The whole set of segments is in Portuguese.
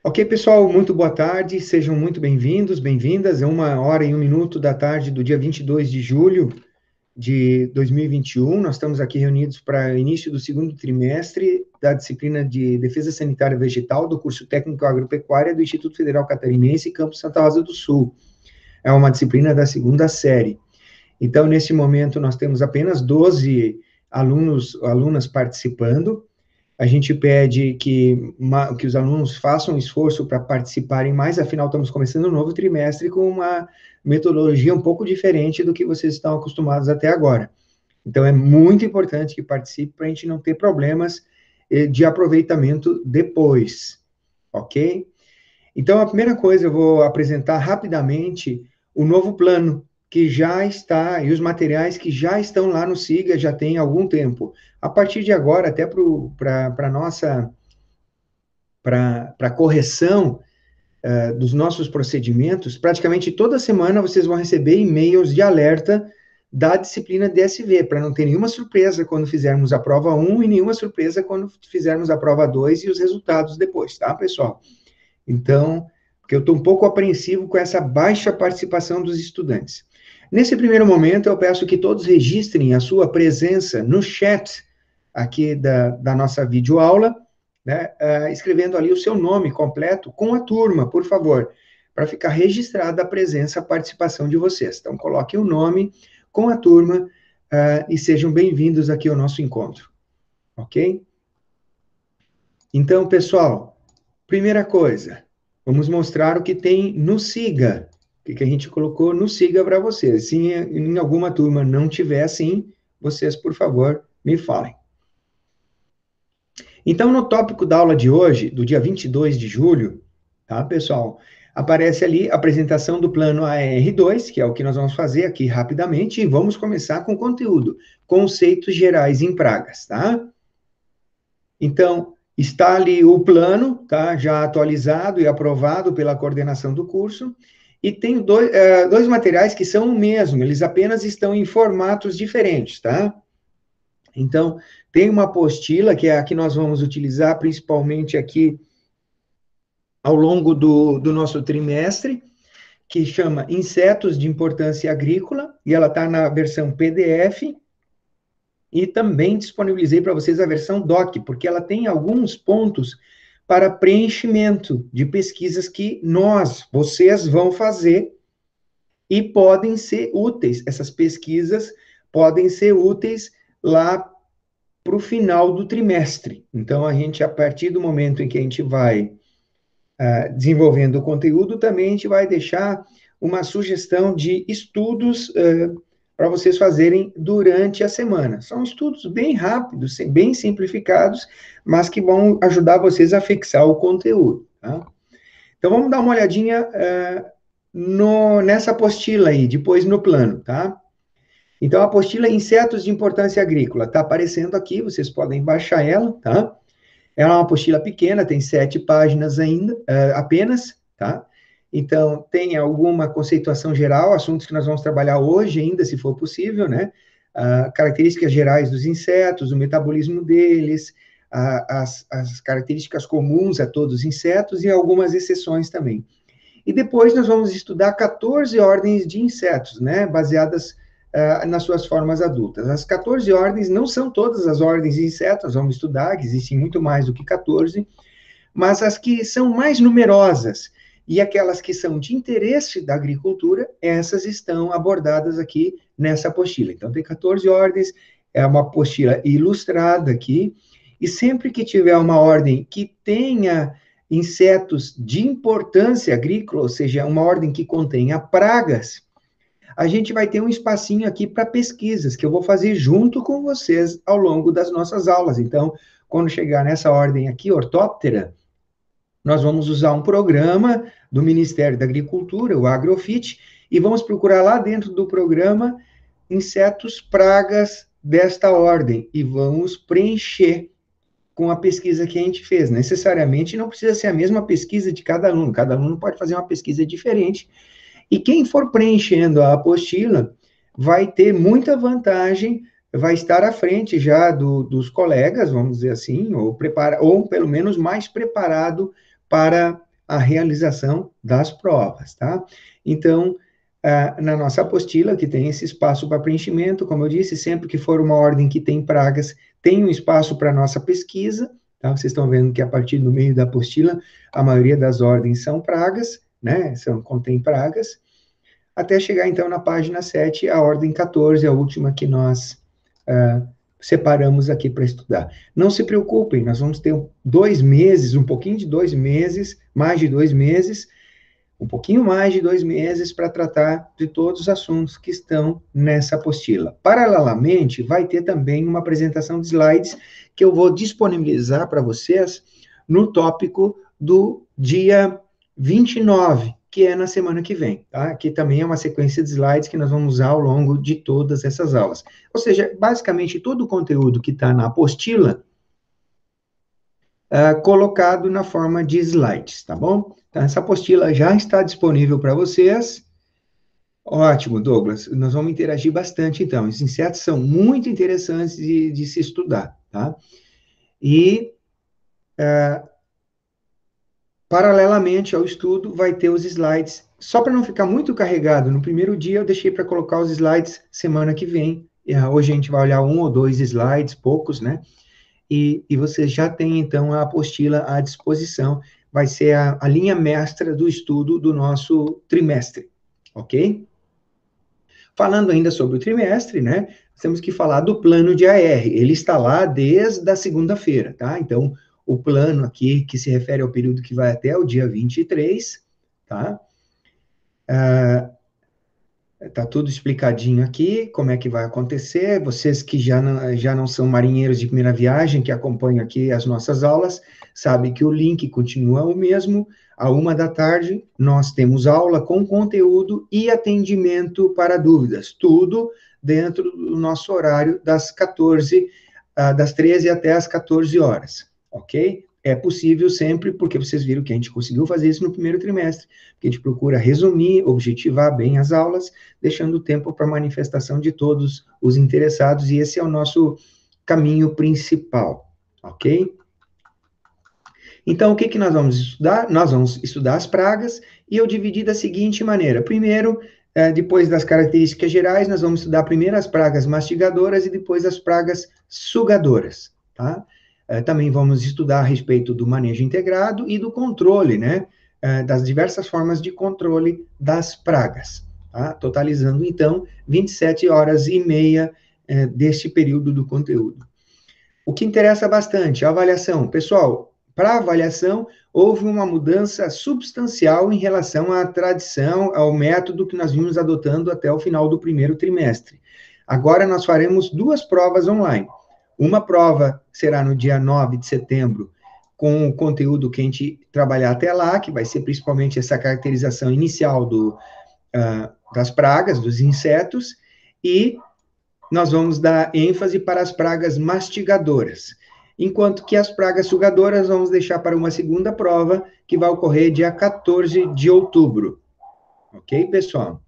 Ok, pessoal, muito boa tarde, sejam muito bem-vindos, bem-vindas. É 1h01 da tarde do dia 22 de julho de 2021. Nós estamos aqui reunidos para o início do segundo trimestre da disciplina de Defesa Sanitária Vegetal do curso Técnico Agropecuária do Instituto Federal Catarinense, Campus Santa Rosa do Sul. É uma disciplina da segunda série. Então, nesse momento, nós temos apenas 12 alunas participando. A gente pede que os alunos façam um esforço para participarem mais, afinal, estamos começando um novo trimestre com uma metodologia um pouco diferente do que vocês estão acostumados até agora. Então, é muito importante que participe para a gente não ter problemas de aproveitamento depois, ok? Então, a primeira coisa, eu vou apresentar rapidamente o novo plano, que já está, e os materiais que já estão lá no SIGA já tem algum tempo. A partir de agora, até para nossa, para correção dos nossos procedimentos, praticamente toda semana vocês vão receber e-mails de alerta da disciplina DSV, para não ter nenhuma surpresa quando fizermos a prova 1 e nenhuma surpresa quando fizermos a prova 2 e os resultados depois, tá, pessoal? Então, porque eu estou um pouco apreensivo com essa baixa participação dos estudantes. Nesse primeiro momento, eu peço que todos registrem a sua presença no chat aqui da nossa videoaula, né, escrevendo ali o seu nome completo com a turma, por favor, para ficar registrada a presença, a participação de vocês. Então, coloquem o nome com a turma e sejam bem-vindos aqui ao nosso encontro, ok? Então, pessoal, primeira coisa, vamos mostrar o que tem no SIGA, o que a gente colocou no SIGA para vocês. Se em alguma turma não tiver assim, vocês, por favor, me falem. Então, no tópico da aula de hoje, do dia 22 de julho, tá, pessoal? Aparece ali a apresentação do plano AR2, que é o que nós vamos fazer aqui rapidamente, e vamos começar com o conteúdo, conceitos gerais em pragas, tá? Então, está ali o plano, tá? Já atualizado e aprovado pela coordenação do curso, e tem dois materiais que são o mesmo, eles apenas estão em formatos diferentes, tá? Então, tem uma apostila, que é a que nós vamos utilizar principalmente aqui ao longo do nosso trimestre, que chama Insetos de Importância Agrícola, e ela está na versão PDF, e também disponibilizei para vocês a versão DOC, porque ela tem alguns pontos para preenchimento de pesquisas que vocês vão fazer, e podem ser úteis, essas pesquisas podem ser úteis lá para o final do trimestre. Então, a gente, a partir do momento em que a gente vai desenvolvendo o conteúdo, também a gente vai deixar uma sugestão de estudos para vocês fazerem durante a semana. São estudos bem rápidos, bem simplificados, mas que vão ajudar vocês a fixar o conteúdo, tá? Então, vamos dar uma olhadinha nessa apostila aí, depois no plano, tá? Então, a apostila Insetos de Importância Agrícola está aparecendo aqui, vocês podem baixar ela, tá? Ela é uma apostila pequena, tem 7 páginas ainda, apenas, tá? Então, tem alguma conceituação geral, assuntos que nós vamos trabalhar hoje ainda, se for possível, né? Características gerais dos insetos, o metabolismo deles, as características comuns a todos os insetos e algumas exceções também. E depois nós vamos estudar 14 ordens de insetos, né? Baseadas nas suas formas adultas. As 14 ordens não são todas as ordens de insetos, vamos estudar, que existem muito mais do que 14, mas as que são mais numerosas e aquelas que são de interesse da agricultura, essas estão abordadas aqui nessa apostila. Então, tem 14 ordens, é uma apostila ilustrada aqui, e sempre que tiver uma ordem que tenha insetos de importância agrícola, ou seja, uma ordem que contenha pragas, a gente vai ter um espacinho aqui para pesquisas, que eu vou fazer junto com vocês ao longo das nossas aulas. Então, quando chegar nessa ordem aqui, ortóptera, nós vamos usar um programa do Ministério da Agricultura, o Agrofit, e vamos procurar lá dentro do programa insetos, pragas desta ordem, e vamos preencher com a pesquisa que a gente fez. Necessariamente não precisa ser a mesma pesquisa de cada aluno pode fazer uma pesquisa diferente, e quem for preenchendo a apostila vai ter muita vantagem, vai estar à frente já dos colegas, vamos dizer assim, ou pelo menos mais preparado para a realização das provas, tá? Então, na nossa apostila, que tem esse espaço para preenchimento, como eu disse, sempre que for uma ordem que tem pragas, tem um espaço para nossa pesquisa, tá? Vocês estão vendo que a partir do meio da apostila, a maioria das ordens são pragas, né? Contém pragas, até chegar, então, na página 7, a ordem 14, a última que nós separamos aqui para estudar. Não se preocupem, nós vamos ter 2 meses, um pouquinho de 2 meses, mais de 2 meses, um pouquinho mais de 2 meses para tratar de todos os assuntos que estão nessa apostila. Paralelamente, vai ter também uma apresentação de slides que eu vou disponibilizar para vocês no tópico do dia 29, que é na semana que vem, tá? Aqui também é uma sequência de slides que nós vamos usar ao longo de todas essas aulas. Ou seja, basicamente, todo o conteúdo que está na apostila colocado na forma de slides, tá bom? Então, essa apostila já está disponível para vocês. Ótimo, Douglas. Nós vamos interagir bastante, então. Os insetos são muito interessantes de se estudar, tá? E, paralelamente ao estudo, vai ter os slides. Só para não ficar muito carregado, no primeiro dia eu deixei para colocar os slides semana que vem. Hoje a gente vai olhar 1 ou 2 slides, poucos, né? E você já tem, então, a apostila à disposição. Vai ser a linha mestra do estudo do nosso trimestre, ok? Falando ainda sobre o trimestre, né? Temos que falar do plano de AR. Ele está lá desde a segunda-feira, tá? Então, o plano aqui, que se refere ao período que vai até o dia 23, tá? Tá tudo explicadinho aqui, como é que vai acontecer. Vocês que já não são marinheiros de primeira viagem, que acompanham aqui as nossas aulas, sabem que o link continua o mesmo. À 1 da tarde, nós temos aula com conteúdo e atendimento para dúvidas. Tudo dentro do nosso horário das 13 até as 14 horas, ok? É possível sempre, porque vocês viram que a gente conseguiu fazer isso no primeiro trimestre, que a gente procura resumir, objetivar bem as aulas, deixando tempo para manifestação de todos os interessados, e esse é o nosso caminho principal, ok? Então, o que nós vamos estudar? Nós vamos estudar as pragas, e eu dividi da seguinte maneira. Primeiro, depois das características gerais, nós vamos estudar primeiro as pragas mastigadoras e depois as pragas sugadoras, tá? Também vamos estudar a respeito do manejo integrado e do controle, né? Das diversas formas de controle das pragas, tá? Totalizando, então, 27 horas e meia deste período do conteúdo. O que interessa bastante, a avaliação. Pessoal, para a avaliação, houve uma mudança substancial em relação à tradição, ao método que nós vimos adotando até o final do primeiro trimestre. Agora nós faremos 2 provas online. Uma prova será no dia 9 de setembro, com o conteúdo que a gente trabalhar até lá, que vai ser principalmente essa caracterização inicial das pragas, dos insetos, e nós vamos dar ênfase para as pragas mastigadoras, enquanto que as pragas sugadoras vamos deixar para uma segunda prova, que vai ocorrer dia 14 de outubro. Ok, pessoal?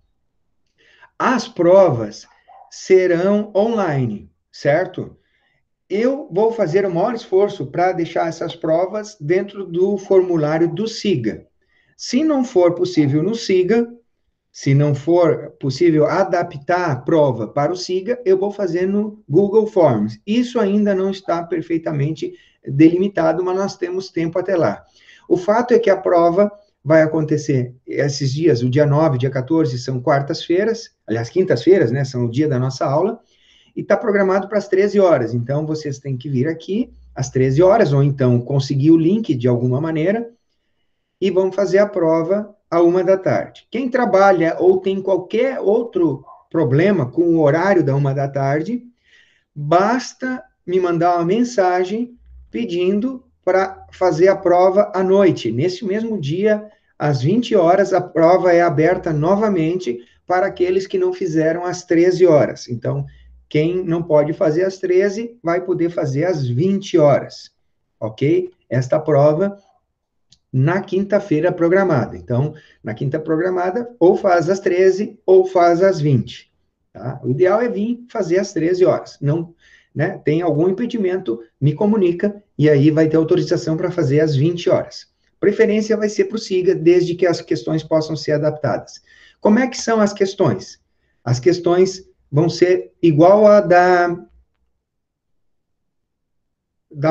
As provas serão online, certo? Eu vou fazer o maior esforço para deixar essas provas dentro do formulário do SIGA. Se não for possível no SIGA, se não for possível adaptar a prova para o SIGA, eu vou fazer no Google Forms. Isso ainda não está perfeitamente delimitado, mas nós temos tempo até lá. O fato é que a prova vai acontecer esses dias, o dia 9, dia 14, são quartas-feiras, aliás, quintas-feiras, né, são o dia da nossa aula, e está programado para as 13 horas. Então, vocês têm que vir aqui às 13 horas, ou então conseguir o link de alguma maneira, e vão fazer a prova à 1 da tarde. Quem trabalha ou tem qualquer outro problema com o horário da 1 da tarde, basta me mandar uma mensagem pedindo para fazer a prova à noite. Nesse mesmo dia, às 20 horas, a prova é aberta novamente para aqueles que não fizeram às 13 horas. Então, quem não pode fazer às 13, vai poder fazer às 20 horas, ok? Esta prova na quinta-feira programada. Então, na quinta programada, ou faz às 13, ou faz às 20. Tá? O ideal é vir fazer às 13 horas. Não, né, tem algum impedimento, me comunica, e aí vai ter autorização para fazer às 20 horas. Preferência vai ser para o SIGA, desde que as questões possam ser adaptadas. Como é que são as questões? As questões vão ser igual a da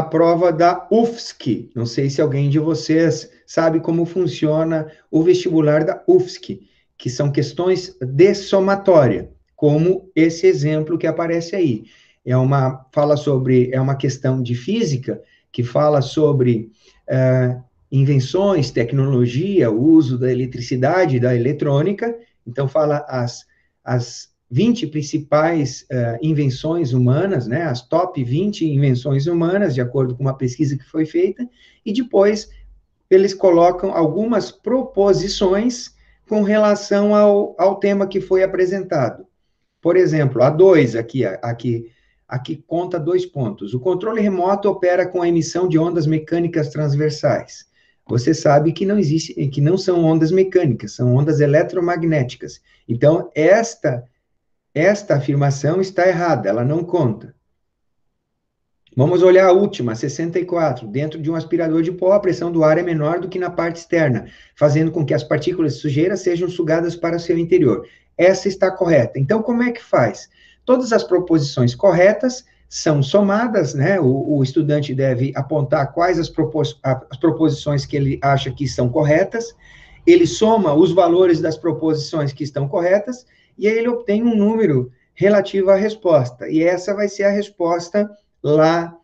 prova da UFSC. Não sei se alguém de vocês sabe como funciona o vestibular da UFSC, que são questões de somatória, como esse exemplo que aparece aí. É uma questão de física que fala sobre invenções, tecnologia, o uso da eletricidade, da eletrônica. Então, fala as 20 principais invenções humanas, né, as top 20 invenções humanas, de acordo com uma pesquisa que foi feita, e depois eles colocam algumas proposições com relação ao tema que foi apresentado. Por exemplo, a 2, aqui conta 2 pontos. O controle remoto opera com a emissão de ondas mecânicas transversais. Você sabe que não são ondas mecânicas, são ondas eletromagnéticas. Então, esta afirmação está errada, ela não conta. Vamos olhar a última, 64. Dentro de um aspirador de pó, a pressão do ar é menor do que na parte externa, fazendo com que as partículas de sujeira sejam sugadas para o seu interior. Essa está correta. Então, como é que faz? Todas as proposições corretas são somadas, né? O estudante deve apontar quais as proposições que ele acha que são corretas, ele soma os valores das proposições que estão corretas, e aí ele obtém um número relativo à resposta. E essa vai ser a resposta lá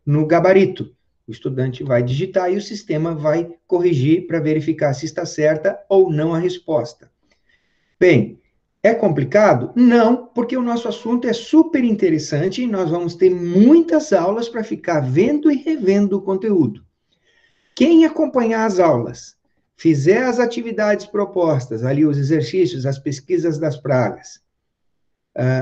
no gabarito. O estudante vai digitar e o sistema vai corrigir para verificar se está certa ou não a resposta. Bem, é complicado? Não, porque o nosso assunto é super interessante e nós vamos ter muitas aulas para ficar vendo e revendo o conteúdo. Quem acompanhar as aulas, fizer as atividades propostas, ali os exercícios, as pesquisas das pragas,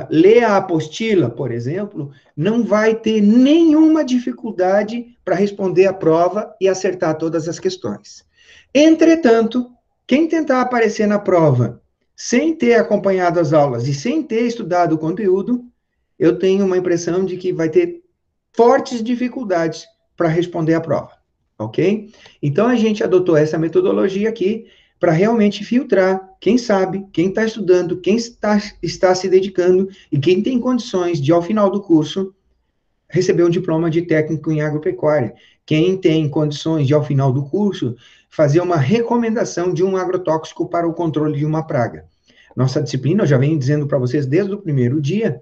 ler a apostila, por exemplo, não vai ter nenhuma dificuldade para responder a prova e acertar todas as questões. Entretanto, quem tentar aparecer na prova sem ter acompanhado as aulas e sem ter estudado o conteúdo, eu tenho uma impressão de que vai ter fortes dificuldades para responder a prova, ok? Então, a gente adotou essa metodologia aqui para realmente filtrar quem sabe, quem está estudando, quem está se dedicando e quem tem condições de, ao final do curso, receber um diploma de técnico em agropecuária. Quem tem condições de, ao final do curso, fazer uma recomendação de um agrotóxico para o controle de uma praga. Nossa disciplina, eu já venho dizendo para vocês desde o primeiro dia,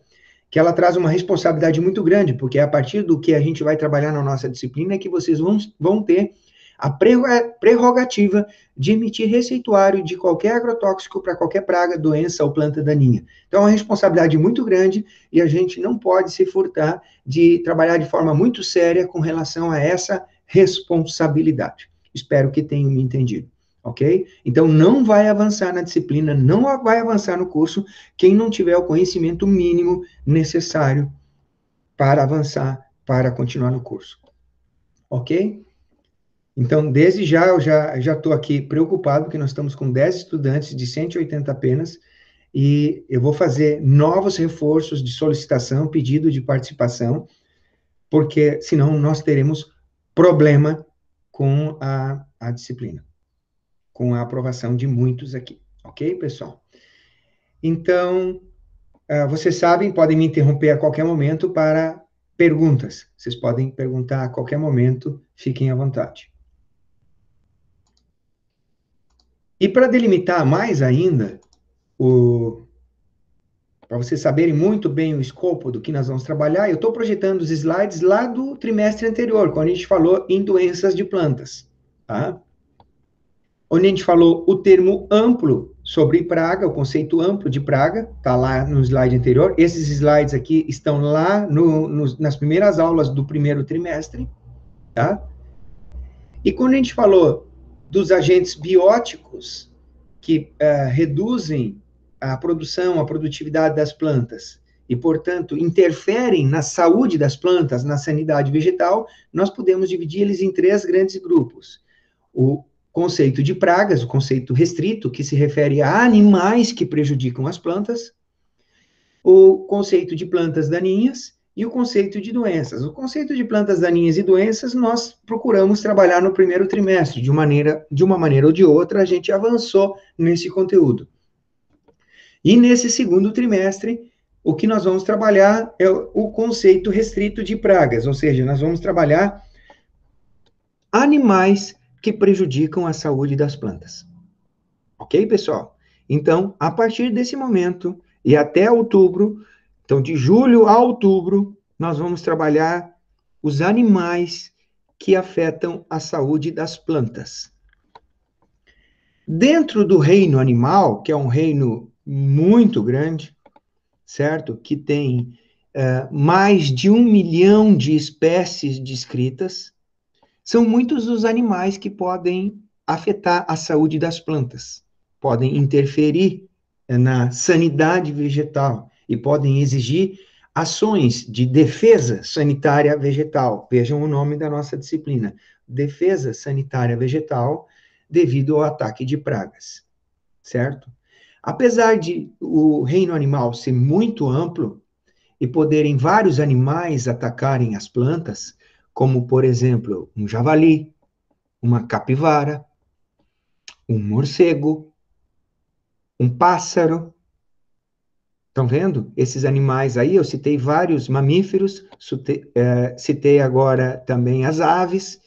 que ela traz uma responsabilidade muito grande, porque é a partir do que a gente vai trabalhar na nossa disciplina é que vocês vão ter a prerrogativa de emitir receituário de qualquer agrotóxico para qualquer praga, doença ou planta daninha. Então, é uma responsabilidade muito grande e a gente não pode se furtar de trabalhar de forma muito séria com relação a essa responsabilidade. Espero que tenham me entendido, ok? Então, não vai avançar na disciplina, não vai avançar no curso quem não tiver o conhecimento mínimo necessário para avançar, para continuar no curso, ok? Então, desde já, eu já estou aqui preocupado, porque nós estamos com 10 estudantes de 180 apenas, e eu vou fazer novos reforços de solicitação, pedido de participação, porque senão nós teremos problema com a disciplina, com a aprovação de muitos aqui, ok, pessoal? Então, vocês sabem, podem me interromper a qualquer momento para perguntas. Vocês podem perguntar a qualquer momento, fiquem à vontade. E para delimitar mais ainda, para vocês saberem muito bem o escopo do que nós vamos trabalhar, eu estou projetando os slides lá do trimestre anterior, quando a gente falou em doenças de plantas, tá? Onde a gente falou o termo amplo sobre praga, o conceito amplo de praga, está lá no slide anterior. Esses slides aqui estão lá nas primeiras aulas do primeiro trimestre, tá? E quando a gente falou dos agentes bióticos que reduzem a produção, a produtividade das plantas e, portanto, interferem na saúde das plantas, na sanidade vegetal, nós podemos dividir eles em 3 grandes grupos. O conceito de pragas, o conceito restrito, que se refere a animais que prejudicam as plantas, o conceito de plantas daninhas e o conceito de doenças. O conceito de plantas daninhas e doenças nós procuramos trabalhar no primeiro trimestre, de uma maneira ou de outra, a gente avançou nesse conteúdo. E nesse segundo trimestre, o que nós vamos trabalhar é o conceito restrito de pragas, ou seja, nós vamos trabalhar animais que prejudicam a saúde das plantas. Ok, pessoal? Então, a partir desse momento e até outubro, então de julho a outubro, nós vamos trabalhar os animais que afetam a saúde das plantas. Dentro do reino animal, que é um reino muito grande, certo? Que tem mais de 1 milhão de espécies descritas, são muitos os animais que podem afetar a saúde das plantas, podem interferir na sanidade vegetal e podem exigir ações de defesa sanitária vegetal. Vejam o nome da nossa disciplina: defesa sanitária vegetal devido ao ataque de pragas, certo? Apesar de o reino animal ser muito amplo e poderem vários animais atacarem as plantas, como, por exemplo, um javali, uma capivara, um morcego, um pássaro. Estão vendo? Esses animais aí, eu citei vários mamíferos, citei agora também as aves.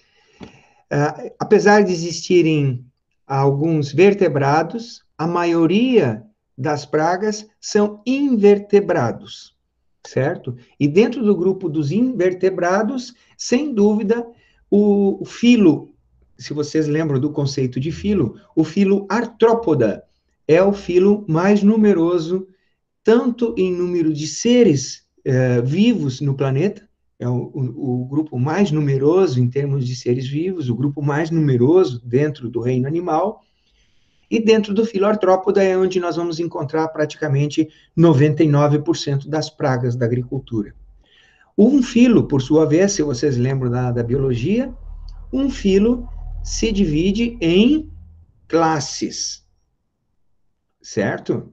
Apesar de existirem alguns vertebrados, a maioria das pragas são invertebrados, certo? E dentro do grupo dos invertebrados, sem dúvida, o filo, se vocês lembram do conceito de filo, o filo Artrópoda é o filo mais numeroso, tanto em número de seres vivos no planeta, é o grupo mais numeroso em termos de seres vivos, o grupo mais numeroso dentro do reino animal, e dentro do filo Artrópoda é onde nós vamos encontrar praticamente 99% das pragas da agricultura. Um filo, por sua vez, se vocês lembram da biologia, um filo se divide em classes, certo?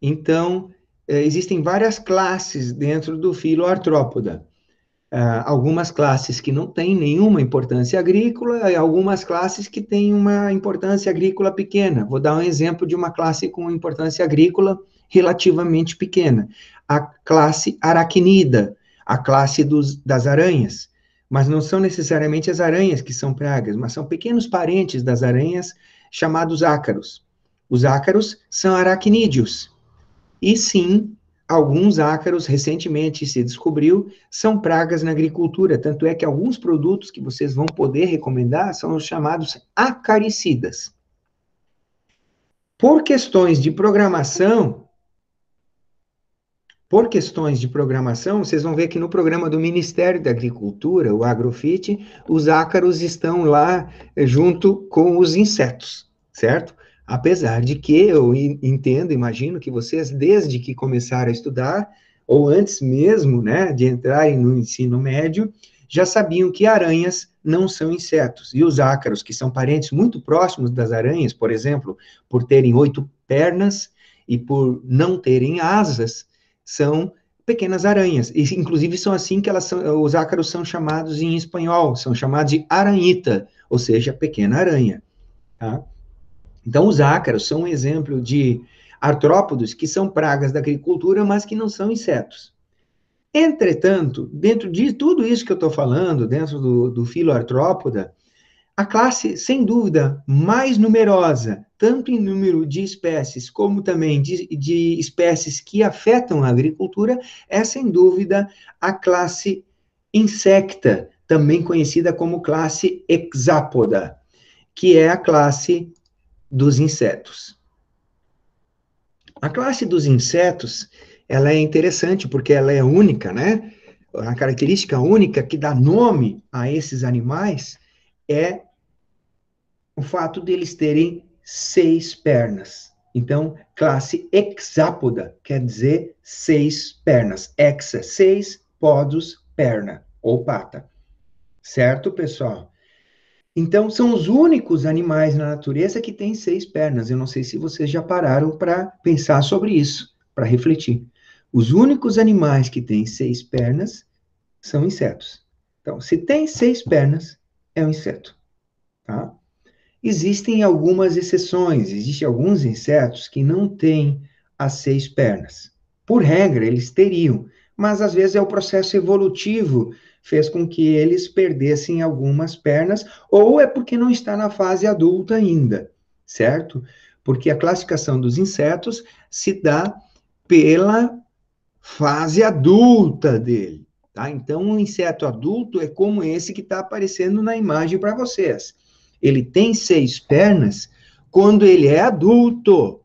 Então, existem várias classes dentro do filo Artrópoda. Algumas classes que não têm nenhuma importância agrícola e algumas classes que têm uma importância agrícola pequena. Vou dar um exemplo de uma classe com importância agrícola relativamente pequena. A classe aracnida, a classe das aranhas. Mas não são necessariamente as aranhas que são pragas, mas são pequenos parentes das aranhas chamados ácaros. Os ácaros são aracnídeos. E sim, alguns ácaros, recentemente se descobriu, são pragas na agricultura, tanto é que alguns produtos que vocês vão poder recomendar são os chamados acaricidas. Por questões de programação, vocês vão ver que no programa do Ministério da Agricultura, o Agrofit, os ácaros estão lá junto com os insetos, certo? Apesar de que eu entendo, imagino que vocês, desde que começaram a estudar, ou antes mesmo, né, de entrarem no ensino médio, já sabiam que aranhas não são insetos. E os ácaros, que são parentes muito próximos das aranhas, por exemplo, por terem 8 pernas e por não terem asas, são pequenas aranhas. E, inclusive, são assim que os ácaros são chamados em espanhol, são chamados de aranhita, ou seja, pequena aranha, tá? Então, os ácaros são um exemplo de artrópodos que são pragas da agricultura, mas que não são insetos. Entretanto, dentro de tudo isso que eu estou falando, dentro do filo artrópoda, a classe, sem dúvida, mais numerosa, tanto em número de espécies, como também de espécies que afetam a agricultura, é, sem dúvida, a classe insecta, também conhecida como classe hexápoda, que é a classe dos insetos. A classe dos insetos, ela é interessante porque ela é única, né? A característica única que dá nome a esses animais é o fato deles terem 6 pernas. Então, classe hexápoda quer dizer 6 pernas. Hexa, 6, podos, perna ou pata. Certo, pessoal? Então, são os únicos animais na natureza que têm 6 pernas. Eu não sei se vocês já pararam para pensar sobre isso, para refletir. Os únicos animais que têm 6 pernas são insetos. Então, se tem 6 pernas, é um inseto, tá? Existem algumas exceções, existem alguns insetos que não têm as 6 pernas. Por regra, eles teriam, mas às vezes é o processo evolutivo fez com que eles perdessem algumas pernas, ou é porque não está na fase adulta ainda, certo? Porque a classificação dos insetos se dá pela fase adulta dele, tá? Então, um inseto adulto é como esse que está aparecendo na imagem para vocês. Ele tem 6 pernas quando ele é adulto.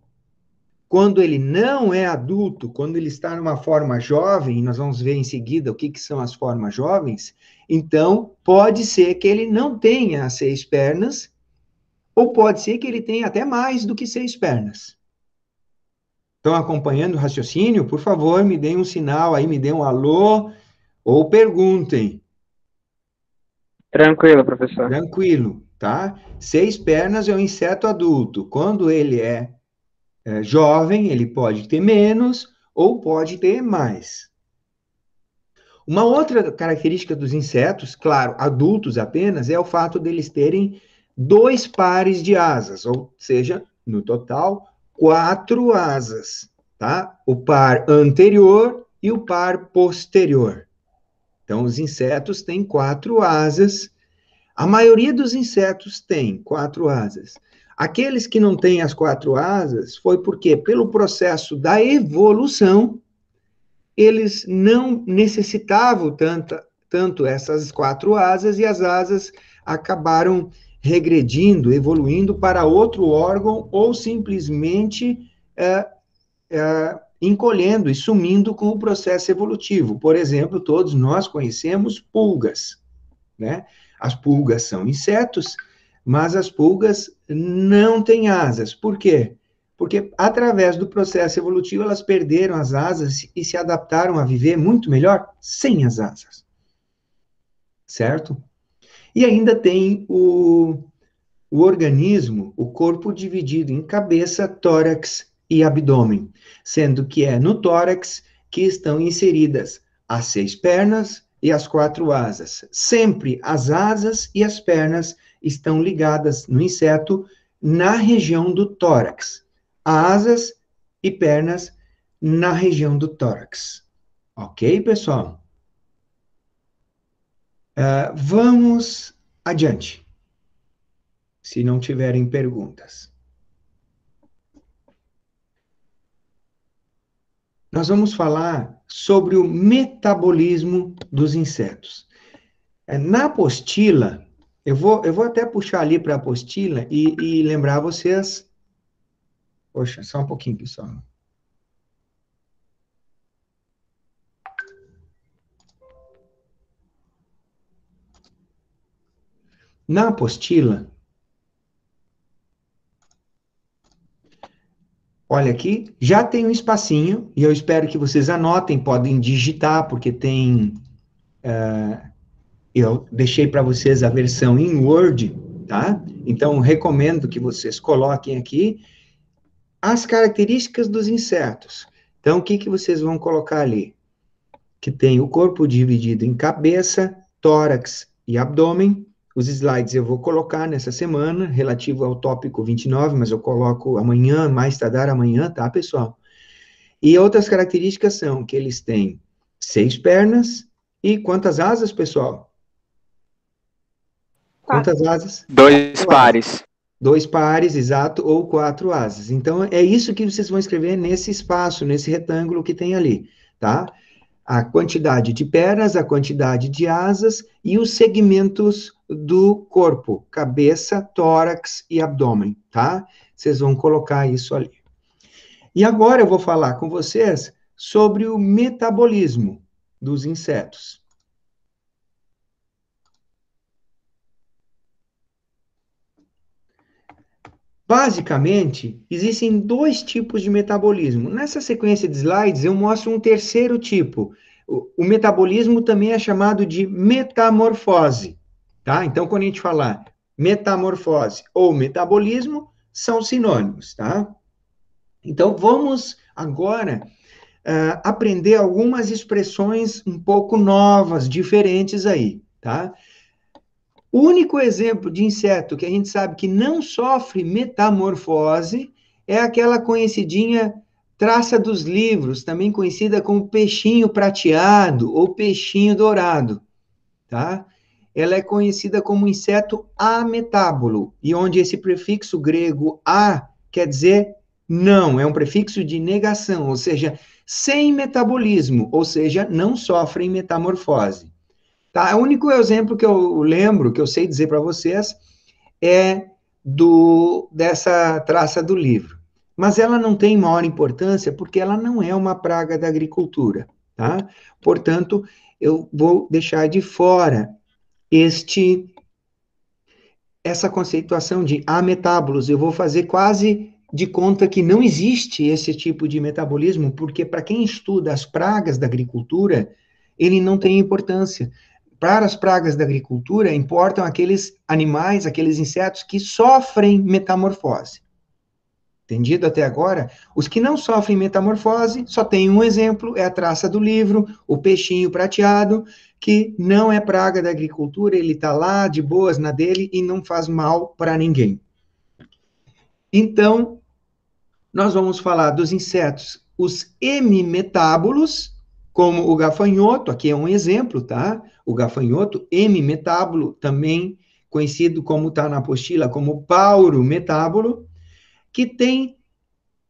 Quando ele não é adulto, quando ele está numa forma jovem, e nós vamos ver em seguida o que são as formas jovens, então pode ser que ele não tenha as 6 pernas, ou pode ser que ele tenha até mais do que 6 pernas. Estão acompanhando o raciocínio? Por favor, me deem um sinal aí, me deem um alô, ou perguntem. Tranquilo, professor. Tranquilo, tá? 6 pernas é um inseto adulto. Quando ele é jovem, ele pode ter menos ou pode ter mais. Uma outra característica dos insetos, claro, adultos apenas, é o fato deles terem 2 pares de asas, ou seja, no total, 4 asas, tá? O par anterior e o par posterior. Então, os insetos têm 4 asas. A maioria dos insetos tem 4 asas. Aqueles que não têm as 4 asas foi porque, pelo processo da evolução, eles não necessitavam tanto essas 4 asas e as asas acabaram regredindo, evoluindo para outro órgão ou simplesmente encolhendo e sumindo com o processo evolutivo. Por exemplo, todos nós conhecemos pulgas, né? As pulgas são insetos, mas as pulgas não têm asas. Por quê? Porque através do processo evolutivo elas perderam as asas e se adaptaram a viver muito melhor sem as asas. Certo? E ainda tem o organismo, o corpo dividido em cabeça, tórax e abdômen, sendo que é no tórax que estão inseridas as 6 pernas e as 4 asas. Sempre as asas e as pernas estão ligadas no inseto na região do tórax. Asas e pernas na região do tórax. Ok, pessoal? Vamos adiante, se não tiverem perguntas. Nós vamos falar sobre o metabolismo dos insetos. Na apostila, eu vou até puxar ali para a apostila e lembrar vocês. Poxa, só um pouquinho, pessoal. Na apostila, olha aqui, já tem um espacinho, e eu espero que vocês anotem, podem digitar, porque tem. Eu deixei para vocês a versão em Word, tá? Então, recomendo que vocês coloquem aqui as características dos insetos. Então, o que vocês vão colocar ali? Que tem o corpo dividido em cabeça, tórax e abdômen. Os slides eu vou colocar nessa semana, relativo ao tópico 29, mas eu coloco amanhã, mais tardar amanhã, tá, pessoal? E outras características são que eles têm 6 pernas e quantas asas, pessoal? Quantas asas? 2 pares. 2 pares, exato, ou 4 asas. Então, é isso que vocês vão escrever nesse espaço, nesse retângulo que tem ali, tá? A quantidade de pernas, a quantidade de asas e os segmentos do corpo, cabeça, tórax e abdômen, tá? Vocês vão colocar isso ali. E agora eu vou falar com vocês sobre o metabolismo dos insetos. Basicamente, existem 2 tipos de metabolismo. Nessa sequência de slides, eu mostro um terceiro tipo. O metabolismo também é chamado de metamorfose, tá? Então, quando a gente falar metamorfose ou metabolismo, são sinônimos, tá? Então, vamos agora aprender algumas expressões um pouco novas, diferentes aí, tá? O único exemplo de inseto que a gente sabe que não sofre metamorfose é aquela conhecidinha traça dos livros, também conhecida como peixinho prateado ou peixinho dourado, tá? Ela é conhecida como inseto ametábulo, e onde esse prefixo grego a quer dizer não, é um prefixo de negação, ou seja, sem metabolismo, ou seja, não sofrem metamorfose. Tá? O único exemplo que eu lembro, que eu sei dizer para vocês, é dessa traça do livro. Mas ela não tem maior importância porque ela não é uma praga da agricultura, tá? Portanto, eu vou deixar de fora essa conceituação de ametábolos. Eu vou fazer quase de conta que não existe esse tipo de metabolismo, porque para quem estuda as pragas da agricultura, ele não tem importância. Para as pragas da agricultura, importam aqueles animais, aqueles insetos que sofrem metamorfose. Entendido até agora? Os que não sofrem metamorfose, só tem um exemplo, é a traça do livro, o peixinho prateado, que não é praga da agricultura, ele está lá de boas na dele e não faz mal para ninguém. Então, nós vamos falar dos insetos, os hemimetábulos, como o gafanhoto, aqui é um exemplo, tá? O gafanhoto hemimetábulo, também conhecido como está na apostila como paurometábulo, que tem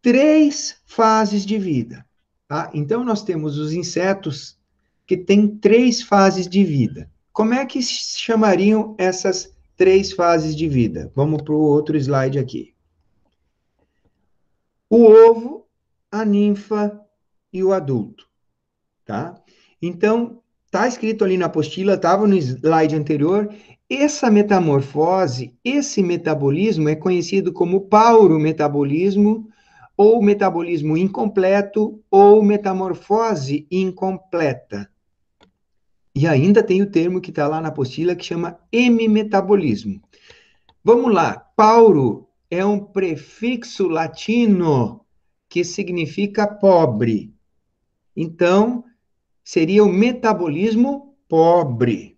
3 fases de vida, tá? Então, nós temos os insetos que têm 3 fases de vida. Como é que se chamariam essas 3 fases de vida? Vamos para o outro slide aqui. O ovo, a ninfa e o adulto, tá? Então, tá escrito ali na apostila, estava no slide anterior, essa metamorfose, esse metabolismo é conhecido como paurometabolismo, ou metabolismo incompleto, ou metamorfose incompleta. E ainda tem o termo que está lá na apostila que chama hemimetabolismo. Vamos lá, pauro é um prefixo latino que significa pobre. Então, seria o metabolismo pobre.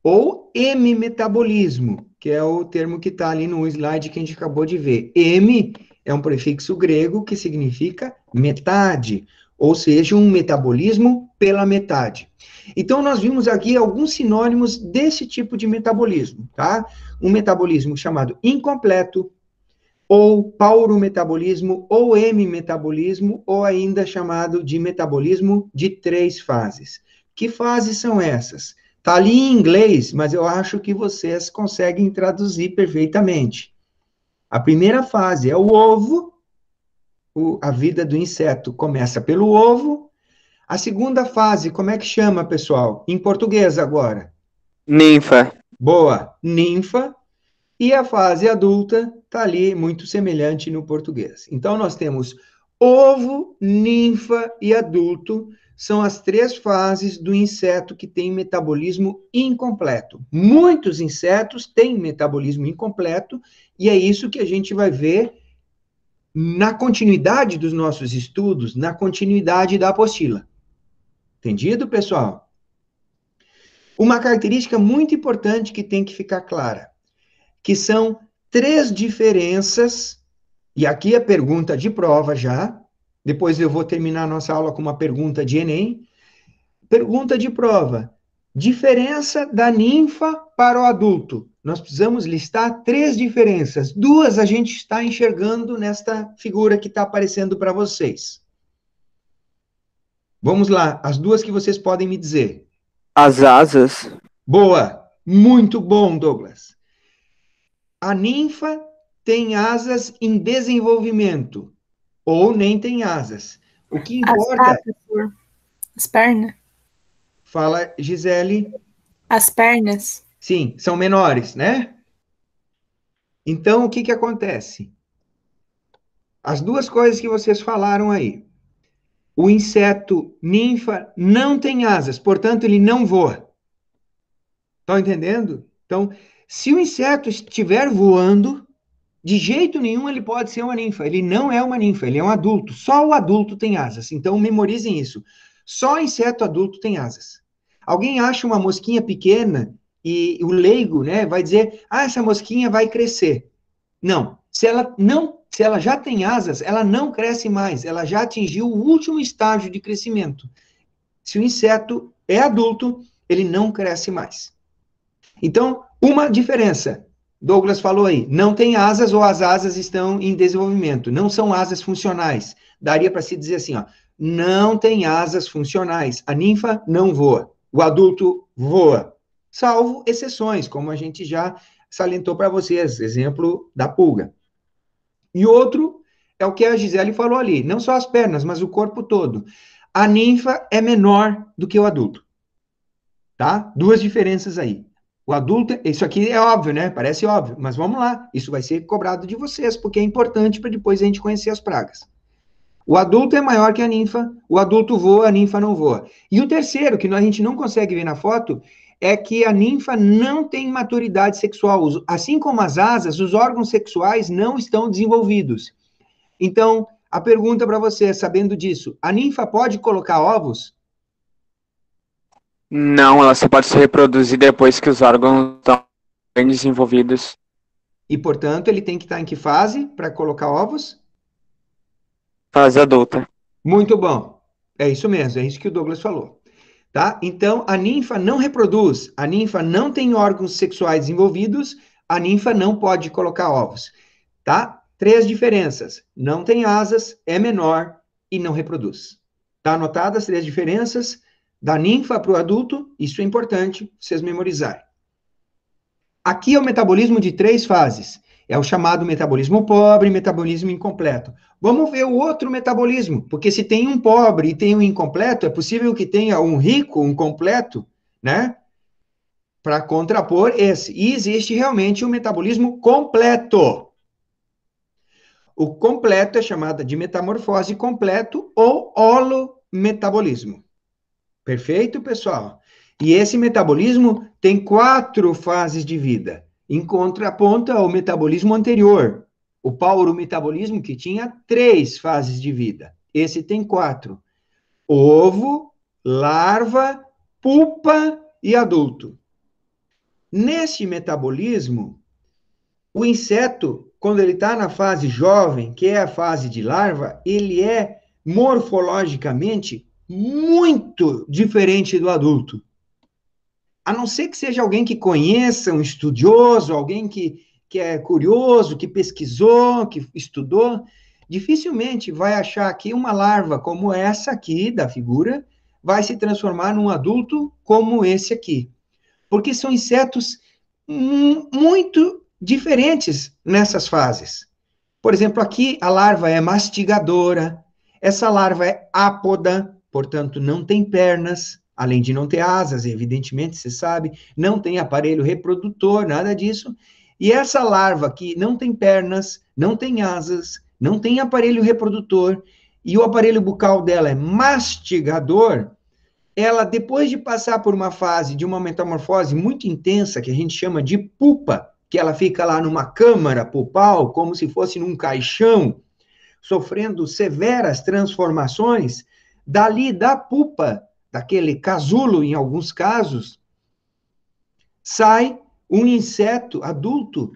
Ou hemimetabolismo, que é o termo que está ali no slide que a gente acabou de ver. Hemi é um prefixo grego que significa metade, ou seja, um metabolismo pela metade. Então, nós vimos aqui alguns sinônimos desse tipo de metabolismo, tá? Um metabolismo chamado incompleto, ou paurometabolismo, ou hemimetabolismo, ou ainda chamado de metabolismo de 3 fases. Que fases são essas? Está ali em inglês, mas eu acho que vocês conseguem traduzir perfeitamente. A primeira fase é o ovo, a vida do inseto começa pelo ovo. A segunda fase, como é que chama, pessoal? Em português agora. Ninfa. Boa, ninfa. E a fase adulta está ali muito semelhante no português. Então, nós temos ovo, ninfa e adulto, são as 3 fases do inseto que tem metabolismo incompleto. Muitos insetos têm metabolismo incompleto, e é isso que a gente vai ver na continuidade dos nossos estudos, na continuidade da apostila. Entendido, pessoal? Uma característica muito importante que tem que ficar clara, que são 3 diferenças, e aqui é pergunta de prova já, depois eu vou terminar a nossa aula com uma pergunta de Enem. Pergunta de prova, diferença da ninfa para o adulto. Nós precisamos listar 3 diferenças, 2 a gente está enxergando nesta figura que está aparecendo para vocês. Vamos lá, as 2 que vocês podem me dizer. As asas. Boa, muito bom, Douglas. A ninfa tem asas em desenvolvimento, ou nem tem asas. O que importa... As patas, as pernas. Fala, Gisele. As pernas. Sim, são menores, né? Então, o que que acontece? As 2 coisas que vocês falaram aí. O inseto ninfa não tem asas, portanto, ele não voa. Estão entendendo? Então, se o inseto estiver voando, De jeito nenhum ele pode ser uma ninfa. Ele não é uma ninfa, ele é um adulto. Só o adulto tem asas. Então, memorizem isso. Só inseto adulto tem asas. Alguém acha uma mosquinha pequena e o leigo, né, vai dizer, essa mosquinha vai crescer. Não. Se ela já tem asas, ela não cresce mais. Ela já atingiu o último estágio de crescimento. Se o inseto é adulto, ele não cresce mais. Então, uma diferença. Douglas falou aí, não tem asas ou as asas estão em desenvolvimento. Não são asas funcionais. Daria para se dizer assim, ó, não tem asas funcionais. A ninfa não voa. O adulto voa. Salvo exceções, como a gente já salientou para vocês. Exemplo da pulga. E outro é o que a Gisele falou ali. Não só as pernas, mas o corpo todo. A ninfa é menor do que o adulto. Tá? Duas diferenças aí. O adulto, isso aqui é óbvio, né? Parece óbvio, mas vamos lá. Isso vai ser cobrado de vocês, porque é importante para depois a gente conhecer as pragas. O adulto é maior que a ninfa, o adulto voa, a ninfa não voa. E o terceiro, que a gente não consegue ver na foto, é que a ninfa não tem maturidade sexual. Assim como as asas, os órgãos sexuais não estão desenvolvidos. Então, a pergunta para você, sabendo disso, a ninfa pode colocar ovos? Não, ela só pode se reproduzir depois que os órgãos estão bem desenvolvidos. E, portanto, ele tem que estar em que fase para colocar ovos? Fase adulta. Muito bom. É isso mesmo, é isso que o Douglas falou. Tá? Então, a ninfa não reproduz, a ninfa não tem órgãos sexuais desenvolvidos, a ninfa não pode colocar ovos. Tá? 3 diferenças. Não tem asas, é menor e não reproduz. Tá anotadas as 3 diferenças da ninfa para o adulto? Isso é importante vocês memorizarem. Aqui é o metabolismo de 3 fases. É o chamado metabolismo pobre e metabolismo incompleto. Vamos ver o outro metabolismo, porque se tem um pobre e tem um incompleto, é possível que tenha um rico, um completo, né? Para contrapor esse. E existe realmente um metabolismo completo. O completo é chamado de metamorfose completo ou holometabolismo. Perfeito, pessoal? E esse metabolismo tem 4 fases de vida, em contraponto ao metabolismo anterior, o paurometabolismo, que tinha 3 fases de vida. Esse tem 4. Ovo, larva, pupa e adulto. Neste metabolismo, o inseto, quando ele está na fase jovem, que é a fase de larva, ele é morfologicamente muito diferente do adulto. A não ser que seja alguém que conheça, um estudioso, alguém que é curioso, que pesquisou, que estudou, dificilmente vai achar que uma larva como essa aqui, da figura, vai se transformar num adulto como esse aqui. Porque são insetos muito diferentes nessas fases. Por exemplo, aqui a larva é mastigadora, essa larva é ápoda, portanto não tem pernas, além de não ter asas, evidentemente, você sabe, não tem aparelho reprodutor, nada disso. E essa larva que não tem pernas, não tem asas, não tem aparelho reprodutor, e o aparelho bucal dela é mastigador, ela, depois de passar por uma fase de uma metamorfose muito intensa, que a gente chama de pupa, que ela fica lá numa câmara pulpal, como se fosse num caixão, sofrendo severas transformações, dali da pupa, daquele casulo, em alguns casos, sai um inseto adulto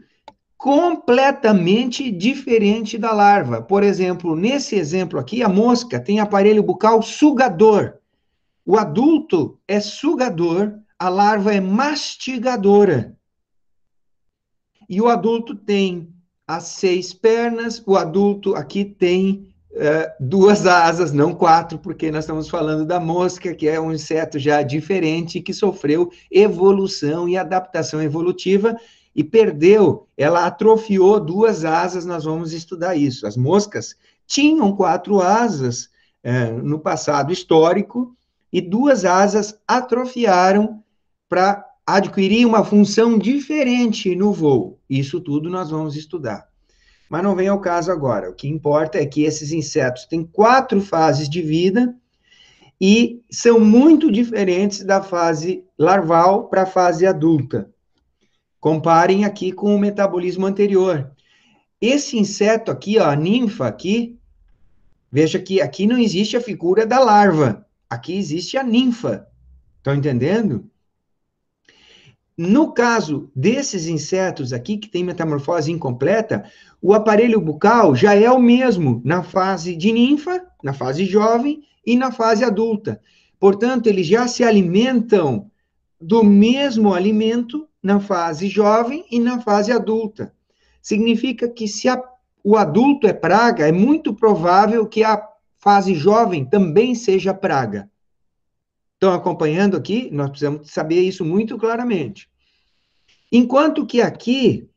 completamente diferente da larva. Por exemplo, nesse exemplo aqui, a mosca tem aparelho bucal sugador. O adulto é sugador, a larva é mastigadora. E o adulto tem as 6 pernas, o adulto aqui tem 2 asas, não 4, porque nós estamos falando da mosca, que é um inseto já diferente, que sofreu evolução e adaptação evolutiva e perdeu, ela atrofiou 2 asas, nós vamos estudar isso. As moscas tinham 4 asas no passado histórico, e 2 asas atrofiaram para adquirir uma função diferente no voo. Isso tudo nós vamos estudar. Mas não vem ao caso agora. O que importa é que esses insetos têm 4 fases de vida e são muito diferentes da fase larval para a fase adulta. Comparem aqui com o metabolismo anterior. Esse inseto aqui, ó, a ninfa aqui, veja que aqui não existe a figura da larva, aqui existe a ninfa. Estão entendendo? No caso desses insetos aqui, que tem metamorfose incompleta, o aparelho bucal já é o mesmo na fase de ninfa, na fase jovem e na fase adulta. Portanto, eles já se alimentam do mesmo alimento na fase jovem e na fase adulta. Significa que se o adulto é praga, é muito provável que a fase jovem também seja praga. Estão acompanhando aqui? Nós precisamos saber isso muito claramente. Enquanto que aqui,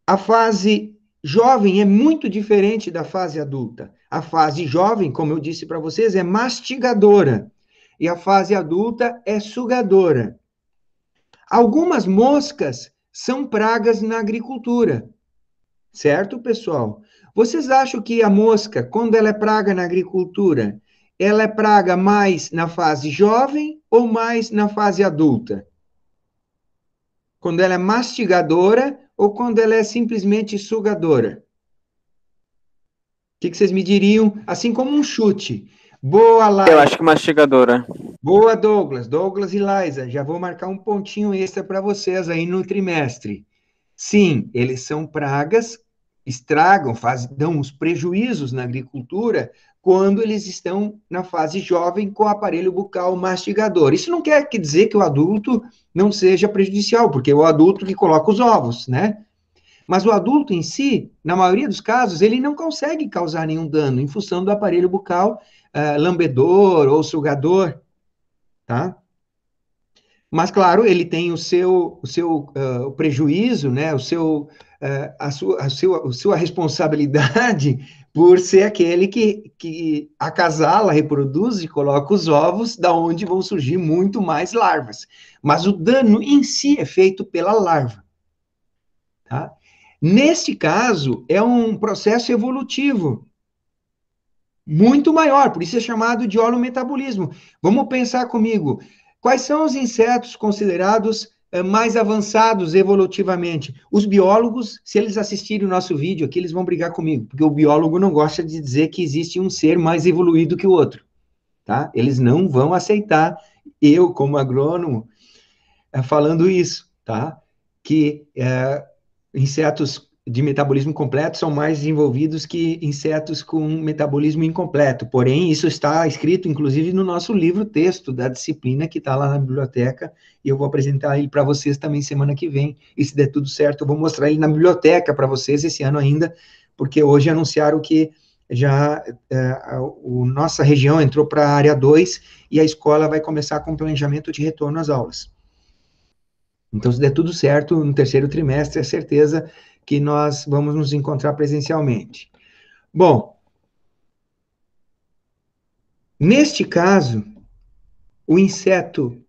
a fase jovem é muito diferente da fase adulta. A fase jovem, como eu disse para vocês, é mastigadora. E a fase adulta é sugadora. Algumas moscas são pragas na agricultura. Certo, pessoal? Vocês acham que a mosca, quando ela é praga na agricultura, ela é praga mais na fase jovem ou mais na fase adulta? Quando ela é mastigadora ou quando ela é simplesmente sugadora? O que vocês me diriam? Assim como um chute. Boa, Laila. Eu acho que mastigadora. Boa, Douglas. Douglas e Liza. Já vou marcar um pontinho extra para vocês aí no trimestre. Sim, eles são pragas, estragam, dão os prejuízos na agricultura quando eles estão na fase jovem com o aparelho bucal mastigador. Isso não quer dizer que o adulto não seja prejudicial, porque é o adulto que coloca os ovos, né? Mas o adulto em si, na maioria dos casos, ele não consegue causar nenhum dano em função do aparelho bucal lambedor ou sugador, tá? Mas, claro, ele tem o seu prejuízo, né? A sua responsabilidade por ser aquele que acasala, reproduz e coloca os ovos, da onde vão surgir muito mais larvas. Mas o dano em si é feito pela larva. Tá? Neste caso, é um processo evolutivo muito maior, por isso é chamado de holometabolismo. Vamos pensar comigo. Quais são os insetos considerados mais avançados evolutivamente? Os biólogos, se eles assistirem o nosso vídeo aqui, eles vão brigar comigo, porque o biólogo não gosta de dizer que existe um ser mais evoluído que o outro, tá? Eles não vão aceitar eu, como agrônomo, falando isso, tá? Que insetos de metabolismo completo são mais desenvolvidos que insetos com metabolismo incompleto. Porém, isso está escrito, inclusive, no nosso livro-texto da disciplina, que está lá na biblioteca, e eu vou apresentar ele para vocês também semana que vem. E se der tudo certo, eu vou mostrar ele na biblioteca para vocês esse ano ainda, porque hoje anunciaram que já nossa região entrou para a área 2 e a escola vai começar com o planejamento de retorno às aulas. Então, se der tudo certo, no terceiro trimestre, é certeza que nós vamos nos encontrar presencialmente. Bom, neste caso, o inseto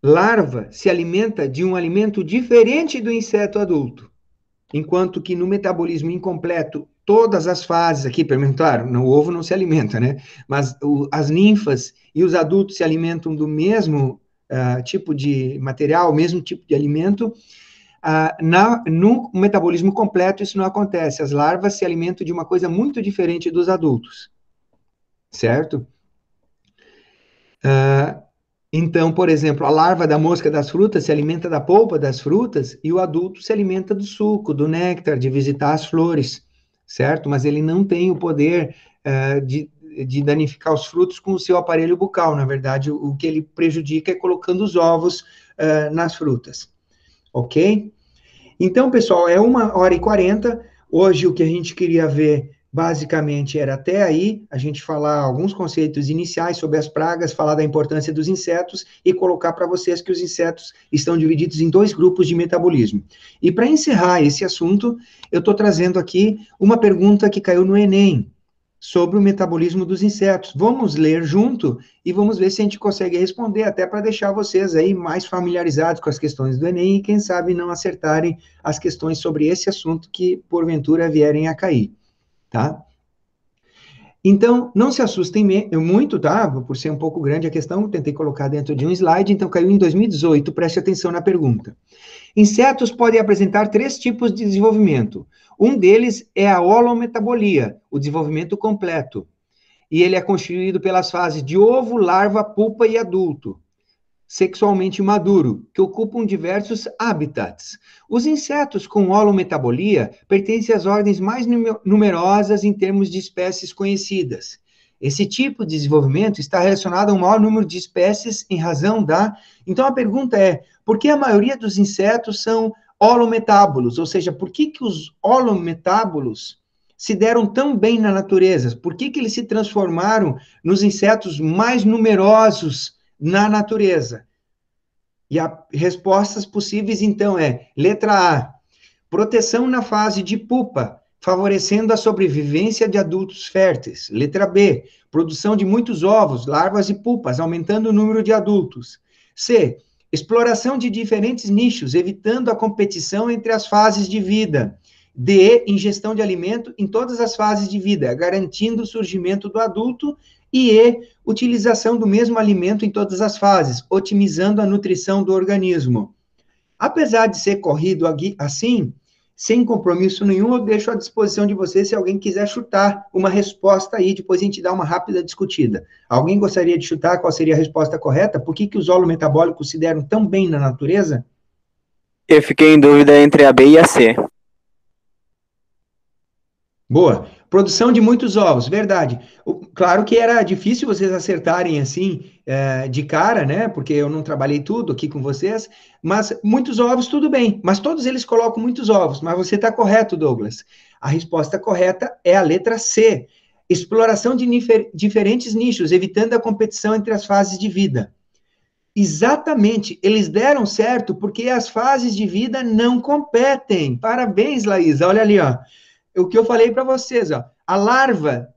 larva se alimenta de um alimento diferente do inseto adulto, enquanto que no metabolismo incompleto, todas as fases aqui, claro, no ovo não se alimenta, né? Mas as ninfas e os adultos se alimentam do mesmo tipo de material, mesmo tipo de alimento. No metabolismo completo, isso não acontece. As larvas se alimentam de uma coisa muito diferente dos adultos, certo? Então, por exemplo, a larva da mosca das frutas se alimenta da polpa das frutas e o adulto se alimenta do suco, do néctar, de visitar as flores, certo? Mas ele não tem o poder de danificar os frutos com o seu aparelho bucal. Na verdade, o que ele prejudica é colocando os ovos nas frutas. Ok? Então, pessoal, é 1h40. Hoje, o que a gente queria ver, basicamente, era até aí, a gente falar alguns conceitos iniciais sobre as pragas, falar da importância dos insetos e colocar para vocês que os insetos estão divididos em 2 grupos de metabolismo. E para encerrar esse assunto, eu estou trazendo aqui uma pergunta que caiu no Enem, sobre o metabolismo dos insetos. Vamos ler junto e vamos ver se a gente consegue responder, até para deixar vocês aí mais familiarizados com as questões do Enem e, quem sabe, não acertarem as questões sobre esse assunto que, porventura, vierem a cair, tá? Então, não se assustem muito, tá? Por ser um pouco grande a questão, tentei colocar dentro de um slide, então caiu em 2018, preste atenção na pergunta. Insetos podem apresentar 3 tipos de desenvolvimento. Um deles é a holometabolia, o desenvolvimento completo. E ele é constituído pelas fases de ovo, larva, pupa e adulto, sexualmente maduro, que ocupam diversos habitats. Os insetos com holometabolia pertencem às ordens mais numerosas em termos de espécies conhecidas. Esse tipo de desenvolvimento está relacionado a um maior número de espécies em razão da... Então, a pergunta é, por que a maioria dos insetos são holometábolos? Ou seja, por que os holometábolos se deram tão bem na natureza? Por que eles se transformaram nos insetos mais numerosos na natureza? E as respostas possíveis, então, letra A, proteção na fase de pupa, favorecendo a sobrevivência de adultos férteis. Letra B, produção de muitos ovos, larvas e pupas, aumentando o número de adultos. C, exploração de diferentes nichos, evitando a competição entre as fases de vida. D, ingestão de alimento em todas as fases de vida, garantindo o surgimento do adulto. E E, utilização do mesmo alimento em todas as fases, otimizando a nutrição do organismo. Apesar de ser corrido assim, sem compromisso nenhum, eu deixo à disposição de vocês se alguém quiser chutar uma resposta aí, depois a gente dá uma rápida discutida. Alguém gostaria de chutar qual seria a resposta correta? Por que os holometabólicos se deram tão bem na natureza? Eu fiquei em dúvida entre a B e a C. Boa. Produção de muitos ovos, verdade. Claro que era difícil vocês acertarem assim, de cara, né? Porque eu não trabalhei tudo aqui com vocês, mas muitos ovos, tudo bem. Mas todos eles colocam muitos ovos. Mas você está correto, Douglas. A resposta correta é a letra C. Exploração de diferentes nichos, evitando a competição entre as fases de vida. Exatamente, eles deram certo porque as fases de vida não competem. Parabéns, Laísa. Olha ali, ó. O que eu falei para vocês, ó, a larva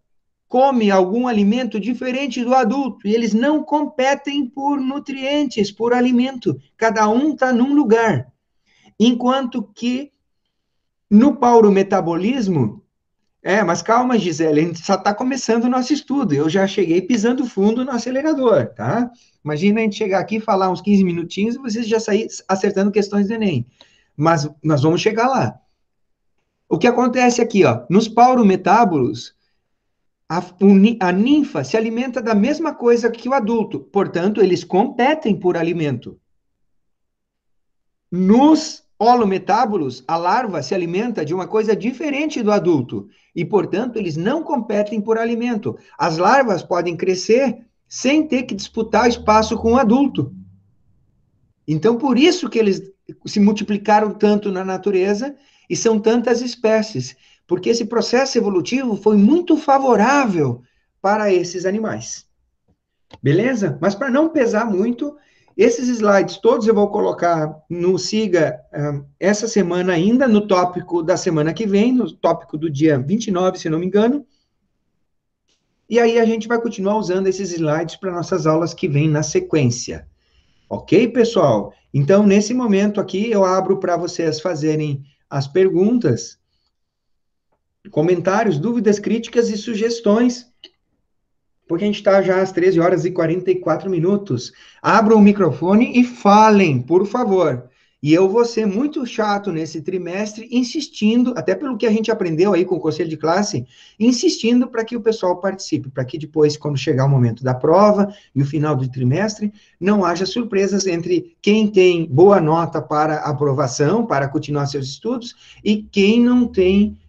come algum alimento diferente do adulto, e eles não competem por nutrientes, por alimento, cada um está num lugar, enquanto que no paurometabolismo, mas calma, Gisele, a gente só está começando o nosso estudo, eu já cheguei pisando fundo no acelerador, tá? Imagina a gente chegar aqui, falar uns 15 minutinhos, e vocês já saírem acertando questões do Enem, mas nós vamos chegar lá. O que acontece aqui, ó, nos paurometábolos, a ninfa se alimenta da mesma coisa que o adulto, portanto, eles competem por alimento. Nos holometábolos, a larva se alimenta de uma coisa diferente do adulto, e, portanto, eles não competem por alimento. As larvas podem crescer sem ter que disputar espaço com o adulto. Então, por isso que eles se multiplicaram tanto na natureza, e são tantas espécies, porque esse processo evolutivo foi muito favorável para esses animais. Beleza? Mas para não pesar muito, esses slides todos eu vou colocar no Siga essa semana ainda, no tópico da semana que vem, no tópico do dia 29, se não me engano. E aí a gente vai continuar usando esses slides para nossas aulas que vêm na sequência. Ok, pessoal? Então, nesse momento aqui, eu abro para vocês fazerem as perguntas, comentários, dúvidas, críticas e sugestões, porque a gente está já às 13 horas e 44 minutos. Abram o microfone e falem, por favor. E eu vou ser muito chato nesse trimestre, insistindo, até pelo que a gente aprendeu aí com o conselho de classe, insistindo para que o pessoal participe, para que depois, quando chegar o momento da prova e o final do trimestre, não haja surpresas entre quem tem boa nota para aprovação, para continuar seus estudos, e quem não tem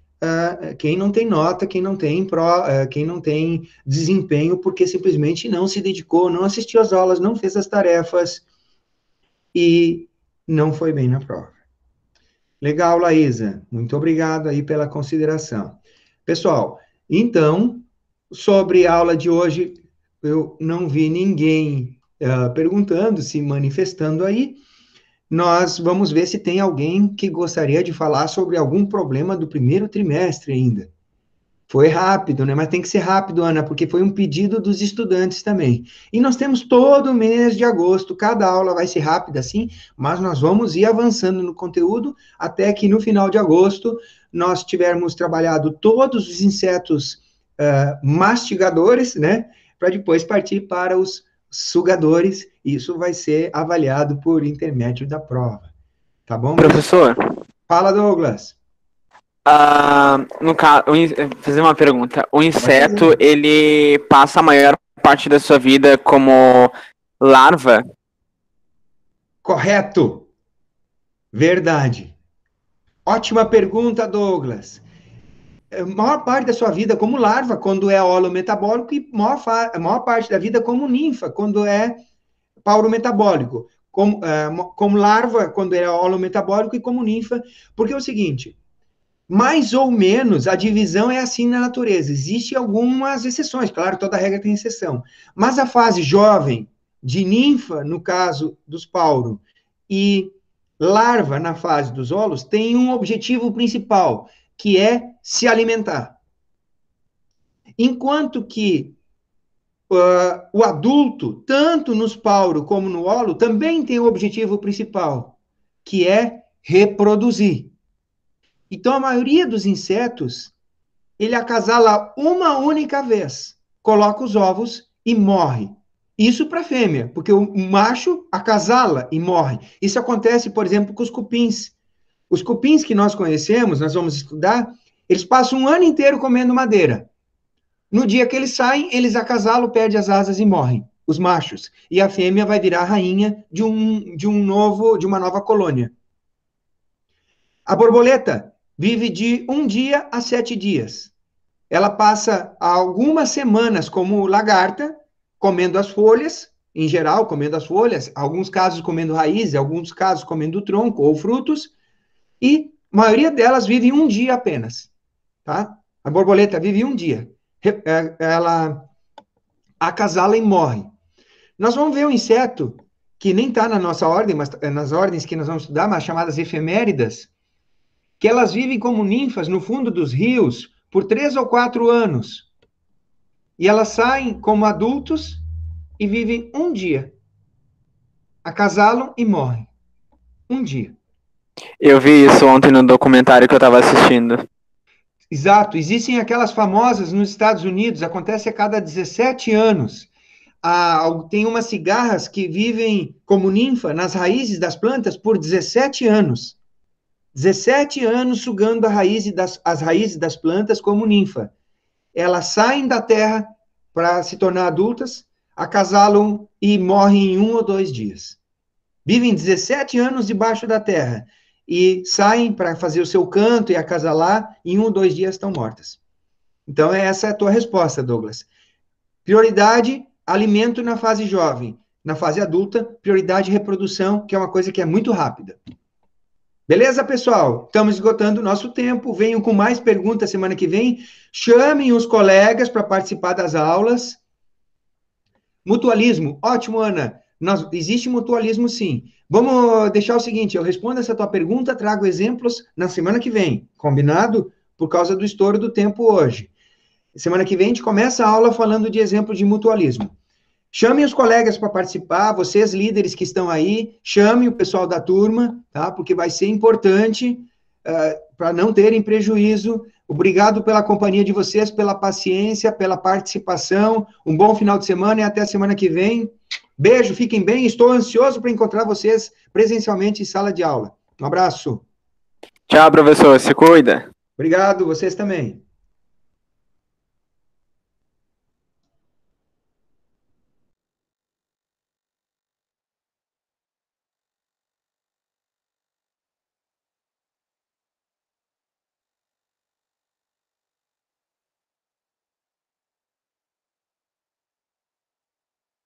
nota, quem não tem desempenho, porque simplesmente não se dedicou, não assistiu às aulas, não fez as tarefas e não foi bem na prova. Legal, Laísa. Muito obrigado aí pela consideração. Pessoal, então, sobre a aula de hoje, eu não vi ninguém perguntando, se manifestando aí. Nós vamos ver se tem alguém que gostaria de falar sobre algum problema do primeiro trimestre ainda. Foi rápido, né? Mas tem que ser rápido, Ana, porque foi um pedido dos estudantes também. E nós temos todo o mês de agosto, cada aula vai ser rápida, assim, mas nós vamos ir avançando no conteúdo até que no final de agosto nós tivermos trabalhado todos os insetos mastigadores, né? Para depois partir para os sugadores. Isso vai ser avaliado por intermédio da prova. Tá bom? Professor, Fala, Douglas. no caso, fazer uma pergunta. O inseto, fazer. ele passa a maior parte da sua vida como larva? Correto. Verdade. Ótima pergunta, Douglas. Maior parte da sua vida como larva, quando é holometabólico, e maior parte da vida como ninfa, quando é paurometabólico. Como larva, quando é holometabólico, e como ninfa, porque é o seguinte, mais ou menos a divisão é assim na natureza. Existem algumas exceções, claro, toda regra tem exceção. Mas a fase jovem, de ninfa, no caso dos pauro, e larva na fase dos holos, tem um objetivo principal, que é se alimentar. Enquanto que o adulto, tanto nos pauro como no holo, também tem o objetivo principal, que é reproduzir. Então, a maioria dos insetos, ele acasala uma única vez, coloca os ovos e morre. Isso para a fêmea, porque o macho acasala e morre. Isso acontece, por exemplo, com os cupins. Os cupins que nós conhecemos, nós vamos estudar, eles passam um ano inteiro comendo madeira. No dia que eles saem, eles acasalam, perdem as asas e morrem, os machos. E a fêmea vai virar a rainha de uma nova colônia. A borboleta vive de 1 dia a 7 dias. Ela passa algumas semanas como lagarta, comendo as folhas, em geral, comendo as folhas, alguns casos comendo raízes, alguns casos comendo tronco ou frutos, e a maioria delas vive 1 dia apenas, tá? A borboleta vive 1 dia. Ela acasala e morre. Nós vamos ver um inseto que nem está na nossa ordem, mas nas ordens que nós vamos estudar, mas chamadas efeméridas, que elas vivem como ninfas no fundo dos rios por 3 ou 4 anos. E elas saem como adultos e vivem 1 dia. Acasalam e morrem. 1 dia. Eu vi isso ontem no documentário que eu estava assistindo. Exato. Existem aquelas famosas nos Estados Unidos, acontece a cada 17 anos. Tem umas cigarras que vivem como ninfa nas raízes das plantas por 17 anos. 17 anos sugando as raízes das plantas como ninfa. Elas saem da terra para se tornar adultas, acasalam e morrem em 1 ou 2 dias. Vivem 17 anos debaixo da terra e saem para fazer o seu canto e acasalar, e em 1 ou 2 dias estão mortas. Então, essa é a tua resposta, Douglas. Prioridade, alimento na fase jovem. Na fase adulta, prioridade, reprodução, que é uma coisa que é muito rápida. Beleza, pessoal? Estamos esgotando o nosso tempo. Venham com mais perguntas semana que vem. Chamem os colegas para participar das aulas. Mutualismo. Ótimo, Ana. Existe mutualismo, sim. Vamos deixar o seguinte, eu respondo essa tua pergunta, trago exemplos na semana que vem. Combinado? Por causa do estouro do tempo hoje. Semana que vem a gente começa a aula falando de exemplo de mutualismo. Chamem os colegas para participar, vocês líderes que estão aí, chamem o pessoal da turma, tá? Porque vai ser importante para não terem prejuízo. Obrigado pela companhia de vocês, pela paciência, pela participação. Um bom final de semana e até a semana que vem. Beijo, fiquem bem. Estou ansioso para encontrar vocês presencialmente em sala de aula. Um abraço. Tchau, professor. Se cuida. Obrigado, vocês também.